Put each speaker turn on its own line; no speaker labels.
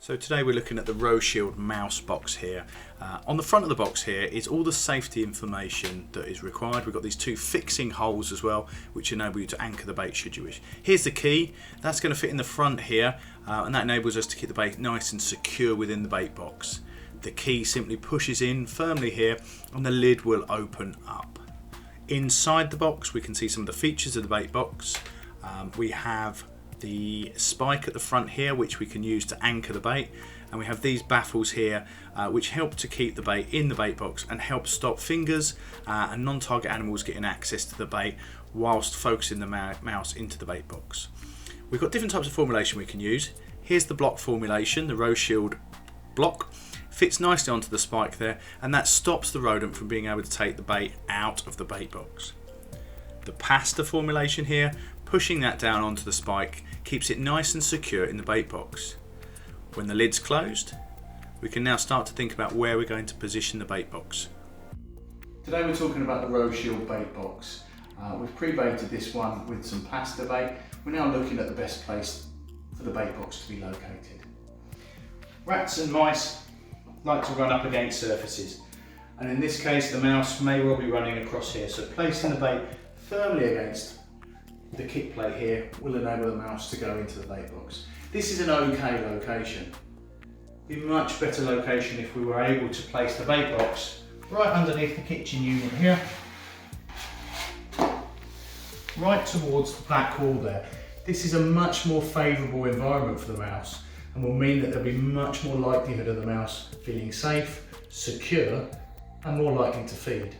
So today we're looking at the Roshield mouse box here. On the front of the box here is all the safety information that is required. We've got these two fixing holes as well, which enable you to anchor the bait should you wish. Here's the key. That's going to fit in the front here, and that enables us to keep the bait nice and secure within the bait box. The key simply pushes in firmly here and the lid will open up. Inside the box we can see some of the features of the bait box. We have the spike at the front here, which we can use to anchor the bait, and we have these baffles here which help to keep the bait in the bait box and help stop fingers and non-target animals getting access to the bait whilst focusing the mouse into the bait box. We've got different types of formulation we can use. Here's the block formulation. The Roshield block fits nicely onto the spike there, and that stops the rodent from being able to take the bait out of the bait box. The pasta formulation here, pushing that down onto the spike, keeps it nice and secure in the bait box. When the lid's closed, we can now start to think about where we're going to position the bait box. Today we're talking about the Roshield bait box. We've pre-baited this one with some pasta bait. We're now looking at the best place for the bait box to be located. Rats and mice like to run up against surfaces, and in this case the mouse may well be running across here, so placing the bait firmly against the kick plate here will enable the mouse to go into the bait box. This is an okay location. It'd be a much better location if we were able to place the bait box right underneath the kitchen unit here, right towards the back wall there. This is a much more favourable environment for the mouse and will mean that there'll be much more likelihood of the mouse feeling safe, secure and more likely to feed.